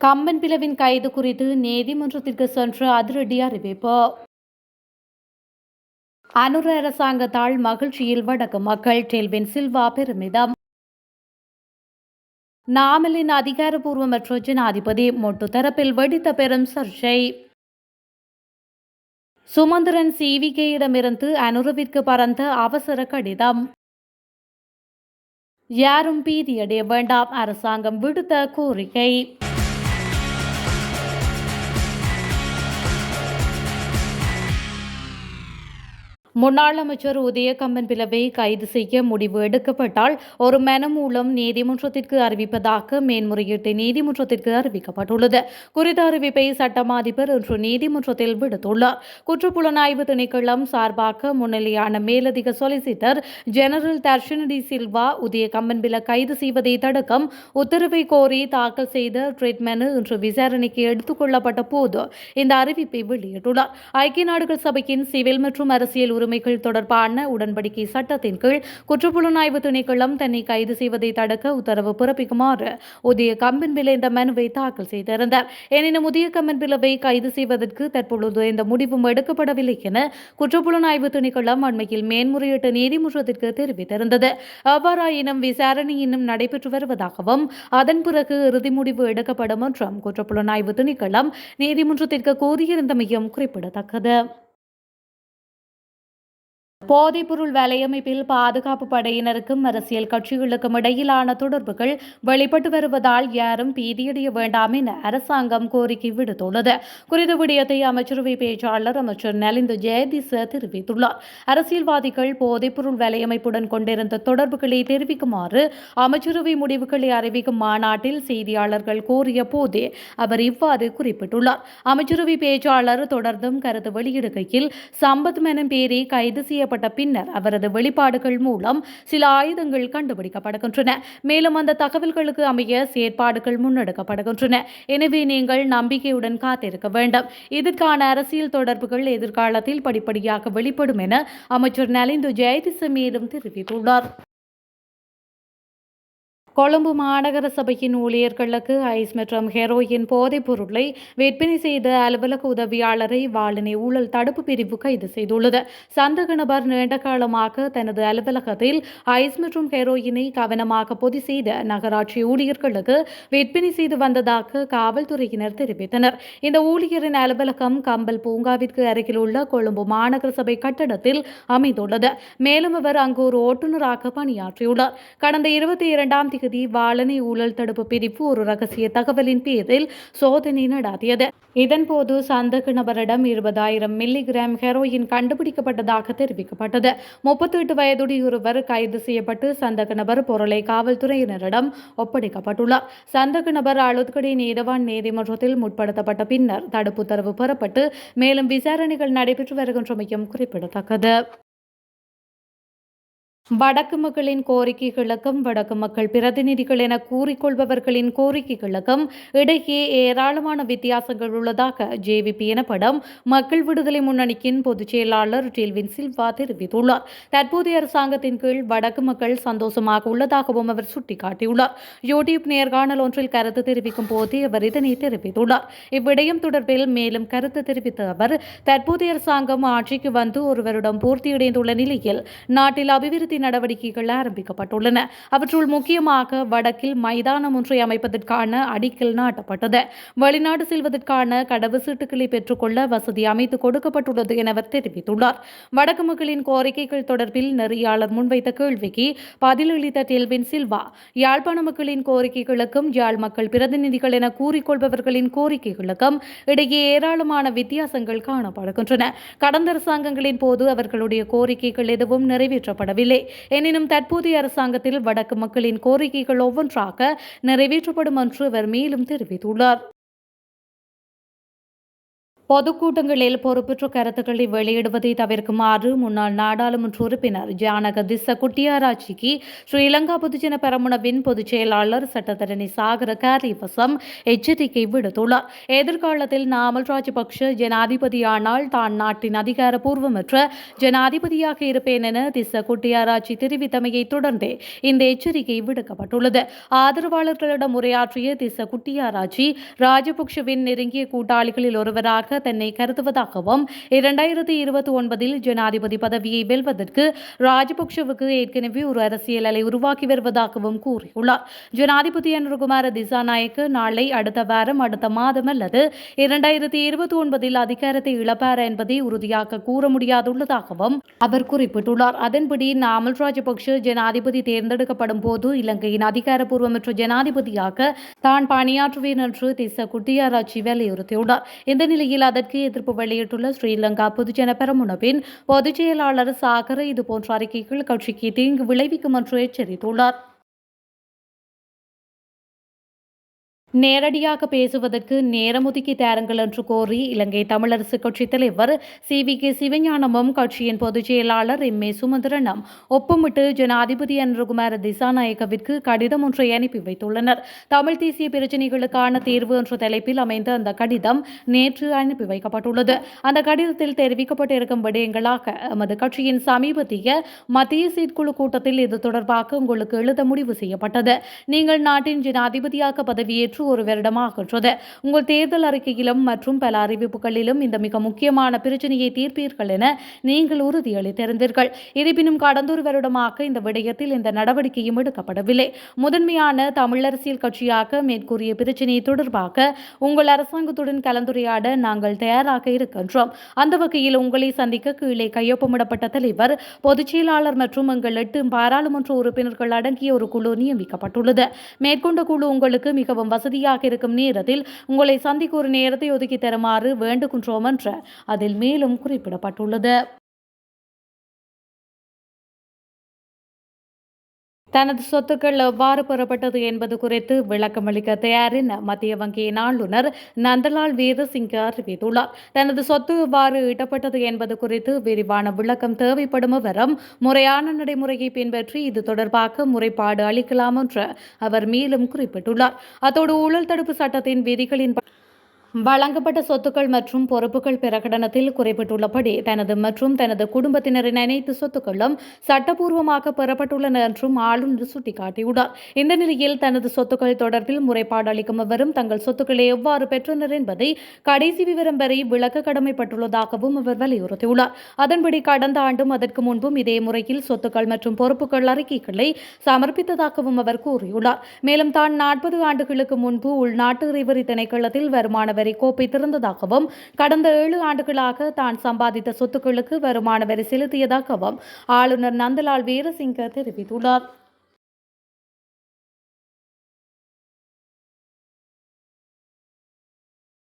கம்பன் பிளவின் கைது குறித்து நீதிமன்றத்திற்கு சென்ற அதிரடி அறிவிப்பு. அனுர அரசாங்கத்தால் மகிழ்ச்சியில் வடக்கு மக்கள். டெல்வின் சில்வா பெருமிதம். நாமலின் அதிகாரப்பூர்வமற்ற ஜனாதிபதி மொட்டு தரப்பில் வெடித்த பெரும் சர்ச்சை. சுமந்திரன் சிவிகேயிடமிருந்து அனுரவிற்கு பறந்த அவசர கடிதம். யாரும் பீதியடைய வேண்டாம், அரசாங்கம் விடுத்த கோரிக்கை. முன்னாள் அமைச்சர் உதய கம்பன் பிலவை கைது செய்ய முடிவு எடுக்கப்பட்டால் ஒரு மனு மூலம் நீதிமன்றத்திற்கு அறிவிப்பதாக மேன்முறையீட்டு நீதிமன்றத்திற்கு அறிவிக்கப்பட்டுள்ளது. குறித்த அறிவிப்பை சட்டமா அதிபர் இன்று நீதிமன்றத்தில் விடுத்துள்ளார். குற்றப்புலனாய்வு திணைக்களம் சார்பாக முன்னிலையான மேலதிக சொலிசிட்டர் ஜெனரல் தர்ஷனடி சில்வா உதய கம்பன் பில கைது செய்வதை தடுக்கும் உத்தரவை கோரி தாக்கல் செய்த ரிட் மனு இன்று விசாரணைக்கு எடுத்துக் கொள்ளப்பட்ட போது இந்த அறிவிப்பை வெளியிட்டுள்ளார். ஐக்கிய நாடுகள் சபையின் சிவில் மற்றும் அரசியல் உரிமைகள் தொடர்பான உடன்படிக்கை சட்டத்தின் கீழ் குற்றப்புலனாய்வு திணைக்களம் தன்னை கைது செய்வதை தடுக்க உத்தரவு பிறப்பிக்குமாறு உதய கம்பன் பில இந்த மனுவை தாக்கல் செய்திருந்தார். எனினும் உதய கம்பன் பிலவை கைது செய்வதற்கு தற்பொழுது இந்த முடிவும் எடுக்கப்படவில்லை என குற்றப்புலனாய்வு திணைக்களம் அண்மையில் மேன்முறையீட்டு நீதிமன்றத்திற்கு தெரிவித்திருந்தது. அவ்வாறாயினும் விசாரணை இன்னும் நடைபெற்று வருவதாகவும் அதன் பிறகு இறுதி முடிவு எடுக்கப்படும் என்றும் குற்றப்புலனாய்வு திணைக்களம் நீதிமன்றத்திற்கு கூறியிருந்தமையும் குறிப்பிடத்தக்கது. போதைப்பொருள் வலையமைப்பில் பாதுகாப்பு படையினருக்கும் அரசியல் கட்சிகளுக்கும் இடையிலான தொடர்புகள் வெளிப்பட்டு வருவதால் யாரும் பீதியடைய வேண்டாம் என அரசாங்கம் கோரிக்கை விடுத்துள்ளது. குறித்த விடயத்தை அமைச்சரவை பேச்சாளர் அமைச்சர் நலிந்து ஜெயதிச தெரிவித்துள்ளார். அரசியல்வாதிகள் போதைப்பொருள் வலையமைப்புடன் கொண்டிருந்த தொடர்புகளை தெரிவிக்குமாறு அமைச்சரவை முடிவுகளை அறிவிக்கும் மாநாட்டில் செய்தியாளர்கள் கோரிய போதே அவர் இவ்வாறு குறிப்பிட்டுள்ளார். அமைச்சரவை பேச்சாளர் தொடர்ந்தும் கருத்து வெளியிடுகையில் சம்பத் எனும் பேரை கைது செய்ய பின்னர் அவரது வெளிப்பாடுகள் மூலம் சில ஆயுதங்கள் கண்டுபிடிக்கப்படுகின்றன. மேலும் அந்த தகவல்களுக்கு அமைய செயற்பாடுகள் முன்னெடுக்கப்படுகின்றன. எனவே நீங்கள் நம்பிக்கையுடன் காத்திருக்க வேண்டும். இதற்கான அரசியல் தொடர்புகள் எதிர்காலத்தில் படிப்படியாக வெளிப்படும் என அமைச்சர் நலிந்து ஜெயதிச மேலும் தெரிவித்துள்ளார். கொழும்பு மாநகர சபையின் ஊழியர்களுக்கு ஐஸ் மற்றும் ஹெரோயின் போதைப் பொருளை விற்பனை செய்த அலுவலக உதவியாளரை வாளினை ஊழல் தடுப்பு பிரிவு கைது செய்துள்ளது. சந்தேக நபர் நீண்ட காலமாக தனது அலுவலகத்தில் ஐஸ் மற்றும் ஹெரோயினை கவனமாக பொதி செய்த நகராட்சி ஊழியர்களுக்கு விற்பனை செய்து வந்ததாக காவல்துறையினர் தெரிவித்தனர். இந்த ஊழியரின் அலுவலகம் கம்பல் பூங்காவிற்கு அருகில் உள்ள கொழும்பு மாநகர சபை கட்டடத்தில் அமைந்துள்ளது. மேலும் அவர் அங்கு ஒரு ஓட்டுநராக பணியாற்றியுள்ளார். கடந்த 22ஆம் தேதி வாளனை ஊழல் தடுப்பு பிரிவு ஒரு ரகசிய தகவலின் பேரில் சோதனை நடத்தியது. இதன்போது சந்தேக நபரிடம் 20,000 மில்லிகிராம் ஹெரோயின் கண்டுபிடிக்கப்பட்டதாக தெரிவிக்கப்பட்டது. 38 வயதுடைய ஒருவர் கைது செய்யப்பட்டு சந்தேக நபர் பொருளை காவல்துறையினரிடம் ஒப்படைக்கப்பட்டுள்ளார். சந்தேக நபர் அலுத்கடை நீதவான் நீதிமன்றத்தில் முற்படுத்தப்பட்ட பின்னர் தடுப்பு உத்தரவு பெறப்பட்டு மேலும் விசாரணைகள் நடைபெற்று வருகின்றமையும் குறிப்பிடத்தக்கது. வடக்கு மக்களின் கோரிக்கைகளுக்கும் வடக்கு மக்கள் பிரதிநிதிகள் என கூறிக்கொள்பவர்களின் கோரிக்கைகளுக்கும் இடையே ஏராளமான வித்தியாசங்கள் உள்ளதாக ஜேவிபி எனப்படும் மக்கள் விடுதலை முன்னணியின் பொதுச் செயலாளர் டெல்வின் சில்வா தெரிவித்துள்ளார். தற்போதைய அரசாங்கத்தின் கீழ் வடக்கு மக்கள் சந்தோஷமாக உள்ளதாகவும் அவர் சுட்டிக்காட்டியுள்ளார். யூடியூப் நேர்காணல் ஒன்றில் கருத்து தெரிவிக்கும் போதே அவர் இதனை தெரிவித்துள்ளார். இவ்விடயம் தொடர்பில் மேலும் கருத்து தெரிவித்த அவர், தற்போதைய அரசாங்கம் ஆட்சிக்கு வந்து ஒரு வருடம் பூர்த்தியடைந்துள்ள நிலையில் நாட்டில் அபிவிருத்தி நடவடிக்கைகள் ஆரம்பிக்கப்பட்டுள்ளன. அவற்றுள் முக்கியமாக வடக்கில் மைதானம் ஒன்றை அமைப்பதற்கான அடிக்கல் நாட்டப்பட்டது. வெளிநாடு செல்வதற்கான கடவுச்சீட்டுகளை பெற்றுக்கொள்ள வசதி அமைத்து கொடுக்கப்பட்டுள்ளது என அவர் தெரிவித்துள்ளார். வடக்கு மக்களின் கோரிக்கைகள் தொடர்பில் நெறியாளர் முன்வைத்த கேள்விக்கு பதிலளித்த டெல்வின் சில்வா, யாழ்ப்பாண மக்களின் கோரிக்கைகளுக்கும் யாழ் மக்கள் பிரதிநிதிகள் என கூறிக்கொள்பவர்களின் கோரிக்கைகளுக்கும் இடையே ஏராளமான வித்தியாசங்கள் காணப்படுகின்றன. கடந்த அரசாங்கங்களின் போது அவர்களுடைய கோரிக்கைகள் எதுவும் நிறைவேற்றப்படவில்லை. எனினும் தற்போதைய அரசாங்கத்தில் வடக்கு மக்களின் கோரிக்கைகள் ஒவ்வொன்றாக நிறைவேற்றப்படும் என்று அவர் மேலும் தெரிவித்துள்ளார். பொதுக்கூட்டங்களில் பொறுப்பற்ற கருத்துக்களை வெளியிடுவதை தவிர்க்குமாறு முன்னாள் நாடாளுமன்ற உறுப்பினர் ஜானக திஸ்ஸ குட்டியாராச்சிக்கு ஸ்ரீலங்கா பொதுஜன பெரமுனவின் பொதுச் செயலாளர் சட்டத்தரணி சாகர காரியவசம் எச்சரிக்கை விடுத்துள்ளார். எதிர்காலத்தில் நாமல் ராஜபக்ஷ ஜனாதிபதியானால் தான் நாட்டின் அதிகாரப்பூர்வமற்ற ஜனாதிபதியாக இருப்பேன் என திஸ்ஸ குட்டியாராச்சி தெரிவித்தமையை தொடர்ந்தே இந்த எச்சரிக்கை விடுக்கப்பட்டுள்ளது. ஆதரவாளர்களிடம் உரையாற்றிய திஸ்ஸ குட்டியாராச்சி ராஜபக்ஷவின் நெருங்கிய கூட்டாளிகளில் ஒருவராக தன்னை கருதுவதாகவும் 2029 ஜனாதிபதி பதவியை வெல்வதற்கு ராஜபக்ஷவுக்கு ஏற்கனவே ஒரு அரசியல் அலை உருவாக்கி வருவதாகவும் கூறியுள்ளார். ஜனாதிபதி அனுரகுமார திசாநாயக்க நாளை, அடுத்த வாரம், அடுத்த மாதம் அல்லது 2029 அதிகாரத்தை இழப்பார் என்பதை உறுதியாக கூற முடியாதுள்ளதாகவும் அவர் குறிப்பிட்டுள்ளார். அதன்படி நாமல் ராஜபக்ஷ ஜனாதிபதி தேர்ந்தெடுக்கப்படும் போது இலங்கையின் அதிகாரப்பூர்வமற்ற ஜனாதிபதியாக தான் பணியாற்றுவேன் என்று திஸ்ஸ குட்டியாராச்சி வலியுறுத்தியுள்ளார். இந்த நிலையில் அதற்கு எதிர்ப்பு வெளியிட்டுள்ள ஸ்ரீலங்கா பொதுஜன பெரமுனவின் பொதுச் செயலாளர் சாகர இதுபோன்ற அறிக்கைகள் கட்சிக்கு தீங்கு விளைவிக்கும் என்று எச்சரித்துள்ளார். நேரடியாக பேசுவதற்கு நேரம் ஒதுக்கி தாருங்கள் என்று கோரி இலங்கை தமிழரசு கட்சித் தலைவர் சி.வி.கே. சிவஞானமும் கட்சியின் பொதுச் செயலாளர் எம்.ஏ. சுமந்திரனும் ஒப்புமிட்டு ஜனாதிபதி அனுரகுமார திசாநாயக்கவிற்கு கடிதம் ஒன்றை அனுப்பி வைத்துள்ளனர். தமிழ் தேசிய பிரச்சினைகளுக்கான தீர்வு என்ற தலைப்பில் அமைந்த அந்த கடிதம் நேற்று அனுப்பி வைக்கப்பட்டுள்ளது. அந்த கடிதத்தில் தெரிவிக்கப்பட்டிருக்கும் விடயங்களாக எமது கட்சியின் சமீபத்திய மத்திய செயற்குழு கூட்டத்தில் இது தொடர்பாக உங்களுக்கு எழுத முடிவு செய்யப்பட்டது. நீங்கள் நாட்டின் ஜனாதிபதியாக பதவியேற்று ஒரு வருடமாகின்றது. உங்கள் தேர்தல் அறிக்கையிலும் மற்றும் பல அறிவிப்புகளிலும் இந்த மிக முக்கியமான பிரச்சனையை தீர்ப்பீர்கள் என நீங்கள் உறுதியளித்திருந்தீர்கள். இருப்பினும் கடந்த ஒரு வருடமாக இந்த விடயத்தில் இந்த நடவடிக்கையும் எடுக்கப்படவில்லை. முதன்மையான தமிழ் அரசியல் கட்சியாக மேற்கூறிய பிரச்சனையை தொடர்பாக உங்கள் அரசாங்கத்துடன் கலந்துரையாட நாங்கள் தயாராக இருக்கின்றோம். அந்த வகையில் உங்களை சந்திக்க கீழே கையொப்பமிடப்பட்ட தலைவர், பொதுச் செயலாளர் மற்றும் எங்கள் 8 பாராளுமன்ற உறுப்பினர்கள் அடங்கிய ஒரு குழு நியமிக்கப்பட்டுள்ளது. மேற்கொண்ட குழு உங்களுக்கு மிகவும் வசதியாக இருக்கும் நேரத்தில் உங்களை சந்திக்க ஒரு நேரத்தை ஒதுக்கி தருமாறு வேண்டுகின்றோம் என்று அதில் மேலும் குறிப்பிடப்பட்டுள்ளது. தனது சொத்துக்கள் எவ்வாறு பெறப்பட்டது என்பது குறித்து விளக்கமளிக்க தயார் என மத்திய வங்கியின் ஆளுநர் நந்தலால் வீரசிங்க அறிவித்துள்ளார். தனது சொத்து எவ்வாறு ஈட்டப்பட்டது என்பது குறித்து விரிவான விளக்கம் தேவைப்படும் விவரம் முறையான நடைமுறையை பின்பற்றி இது தொடர்பாக முறைப்பாடு அளிக்கலாம் என்று அவர் மேலும் குறிப்பிட்டுள்ளார். அத்தோடு ஊழல் தடுப்பு சட்டத்தின் விதிகளின் வழங்கப்பட்ட சொத்துக்கள் மற்றும் பொறுப்புகள் பிரகடனத்தில் குறிப்பிட்டுள்ளபடி தனது மற்றும் தனது குடும்பத்தினரின் அனைத்து சொத்துக்களும் சட்டப்பூர்வமாக பெறப்பட்டுள்ளன என்றும் ஆளுநர் சுட்டிக்காட்டியுள்ளார். இந்த நிலையில் தனது சொத்துக்கள் தொடர்பில் முறைப்பாடு அளிக்கும் எவரும் தங்கள் சொத்துக்களை எவ்வாறு பெற்றனர் என்பதை கடைசி விவரம் வரை விளக்க கடமைப்பட்டுள்ளதாகவும் அவர் வலியுறுத்தியுள்ளார். அதன்படி கடந்த ஆண்டும் அதற்கு முன்பும் இதே முறையில் சொத்துக்கள் மற்றும் பொறுப்புகள் அறிக்கைகளை சமர்ப்பித்ததாகவும் அவர் கூறியுள்ளார். மேலும் தான் 40 ஆண்டுகளுக்கு முன்பு உள்நாட்டு இறைவரி திணைக்களத்தில் வருமான வரி கோப்பை திறந்ததாகவும் கடந்த 7 ஆண்டுகளாக தான் சம்பாதித்த சொத்துக்களுக்கு வருமான வரி செலுத்தியதாகவும் ஆளுநர் நந்தலால் வீரசிங்க தெரிவித்துள்ளார்.